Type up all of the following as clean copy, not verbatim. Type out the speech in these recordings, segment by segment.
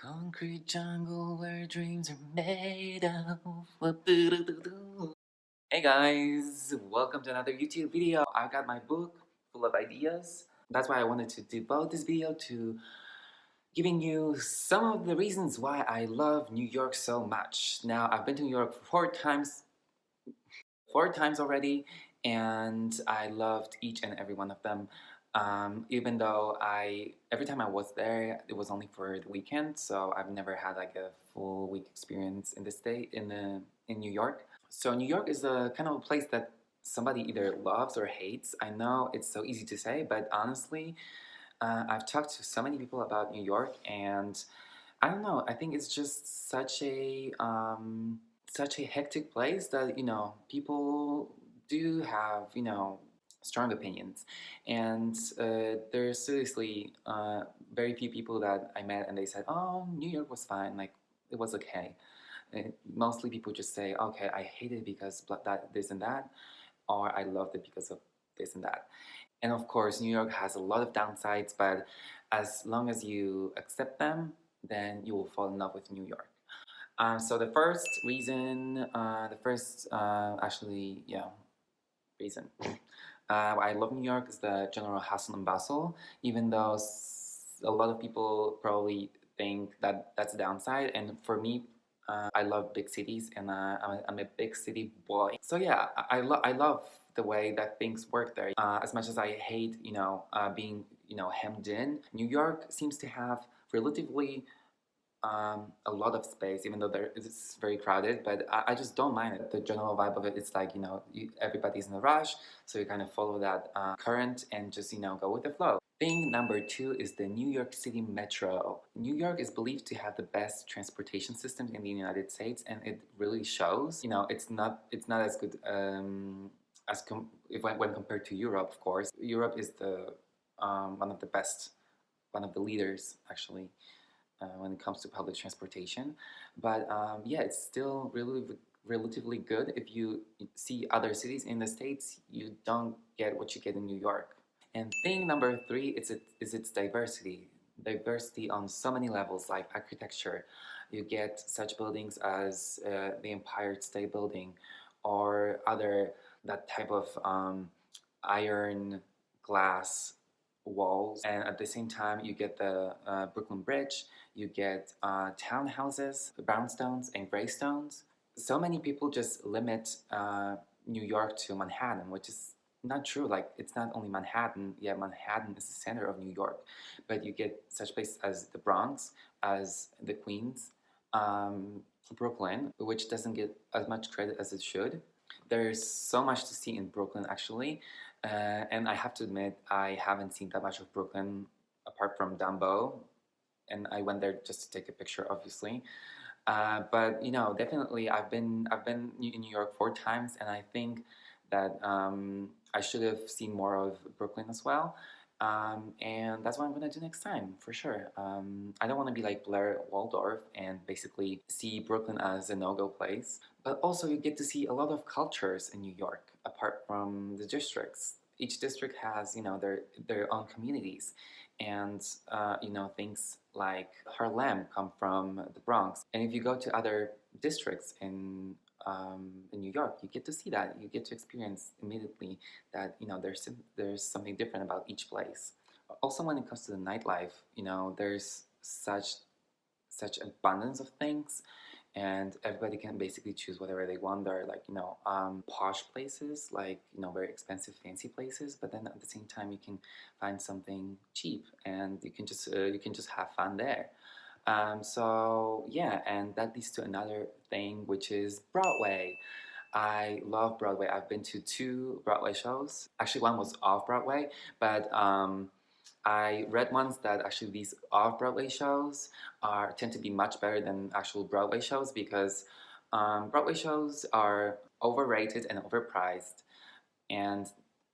Concrete jungle where dreams are made of. Hey guys, welcome to another YouTube video. I got my book full of ideas. That's why I wanted to devote this video to giving you some of the reasons why I love New York so much. Now, I've been to New York four times already, and I loved each and every one of them. Even though every time I was there, it was only for the weekend, so I've never had like a full week experience in the state in New York. So New York is a kind of a place that somebody either loves or hates. I know it's so easy to say, but honestly, I've talked to so many people about New York, and I don't know. I think it's just such a hectic place that people do have strong opinions, and there's seriously very few people that I met and they said, "Oh, New York was fine. Like it was okay." Mostly people just say, "Okay, I hate it because that this and that," or "I loved it because of this and that." And of course, New York has a lot of downsides, but as long as you accept them, then you will fall in love with New York. So the first reason, the first actually, yeah, reason I love New York is the general hustle and bustle. Even though a lot of people probably think that that's a downside, and for me, I love big cities, and I'm a big city boy. So yeah, I love the way that things work there. As much as I hate, being hemmed in, New York seems to have relatively a lot of space, even though there it's very crowded. But I just don't mind it. The general vibe of it, it's like everybody's in a rush, so you kind of follow that current and just go with the flow. Thing number two is the New York City Metro. New York is believed to have the best transportation system in the United States, and it really shows. It's not as good when compared to Europe. Of course, Europe is the one of the best, one of the leaders actually when it comes to public transportation. But yeah, it's still really relatively good. If you see other cities in the States, you don't get what you get in New York. And thing number three is its diversity. Diversity on so many levels, like architecture. You get such buildings as the Empire State Building or other that type of iron glass walls, and at the same time you get the Brooklyn Bridge, you get townhouses, brownstones and graystones. So many people just limit New York to Manhattan, which is not true. Like it's not only Manhattan. Yeah, Manhattan is the center of New York, but you get such places as the Bronx, as the Queens, um, Brooklyn, which doesn't get as much credit as it should. There's so much to see in Brooklyn actually, and I have to admit I haven't seen that much of Brooklyn apart from Dumbo, and I went there just to take a picture, obviously. But definitely I've been in New York four times, and I think that I should have seen more of Brooklyn as well. And that's what I'm gonna do next time for sure. I don't want to be like Blair Waldorf and basically see Brooklyn as a no-go place, but also you get to see a lot of cultures in New York apart from the districts. Each district has their own communities, and things like Harlem come from the Bronx. And if you go to other districts in New York, you get to see that. You get to experience immediately that there's something different about each place. Also, when it comes to the nightlife, there's such abundance of things, and everybody can basically choose whatever they want. There are like posh places, like very expensive fancy places, but then at the same time you can find something cheap, and you can just have fun there. So yeah, and that leads to another thing, which is Broadway. I love Broadway. I've been to two Broadway shows. Actually, one was off Broadway, but I read once that actually these off-Broadway shows tend to be much better than actual Broadway shows because Broadway shows are overrated and overpriced. And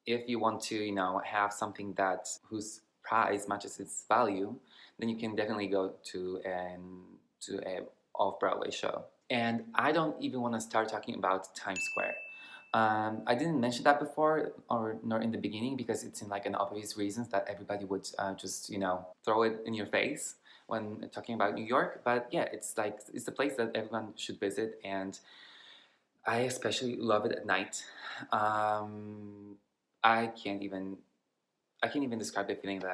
if you want to, have something that whose price matches its value, then you can definitely go to a off-Broadway show. And I don't even want to start talking about Times Square. I didn't mention that before, or nor in the beginning, because it's in like an obvious reasons that everybody would just throw it in your face. when talking about New York. But yeah, it's like it's the place that everyone should visit, and I especially love it at night. Um, I can't even I can't even describe the feeling that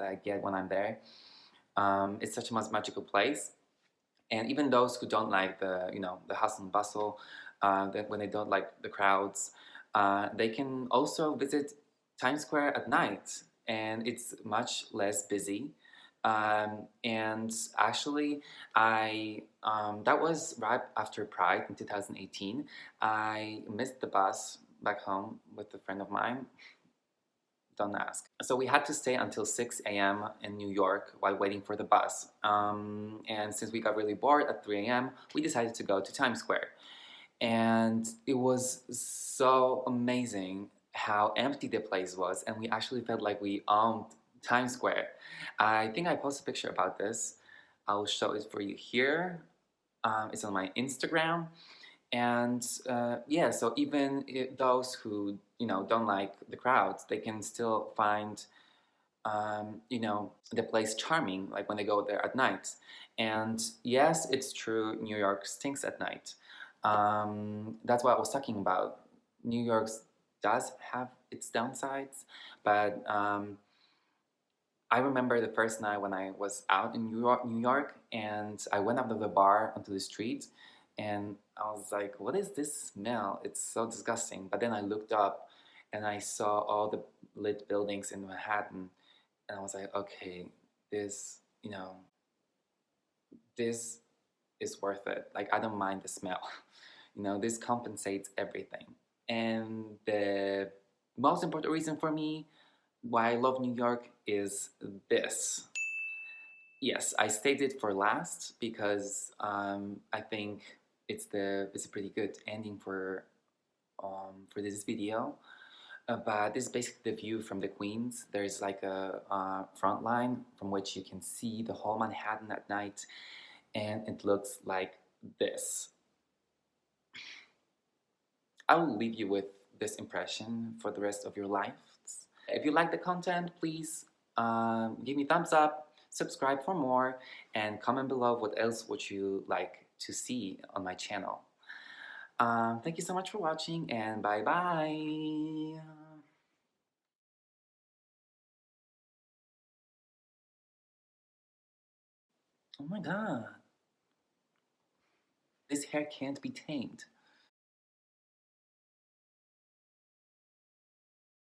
I get when I'm there. It's such a magical place, and even those who don't like the hustle and bustle, that when they don't like the crowds, they can also visit Times Square at night, and it's much less busy. And actually, I that was right after Pride in 2018. I missed the bus back home with a friend of mine. Don't ask. So we had to stay until 6 a.m. in New York while waiting for the bus. And since we got really bored at 3 a.m., we decided to go to Times Square. And it was so amazing how empty the place was. And we actually felt like we owned Times Square. I think I posted a picture about this. I'll show it for you here. It's on my Instagram. And yeah, so even if those who don't like the crowds, they can still find the place charming, like when they go there at night. And yes, it's true, New York stinks at night. That's what I was talking about. New York does have its downsides, but I remember the first night when I was out in New York, and I went out of the bar onto the street, and I was like, "What is this smell? It's so disgusting." But then I looked up, and I saw all the lit buildings in Manhattan, and I was like, "Okay, this, this is worth it. Like, I don't mind the smell. This compensates everything." And the most important reason for me why I love New York is this. Yes, I saved it for last because I think it's a pretty good ending for this video. But this is basically the view from the Queens. There's like a front line from which you can see the whole Manhattan at night, and it looks like this. I will leave you with this impression for the rest of your lives. If you like the content, please give me a thumbs up, subscribe for more, and comment below what else would you like to see on my channel. Thank you so much for watching, and bye bye. Oh my god, this hair can't be tamed.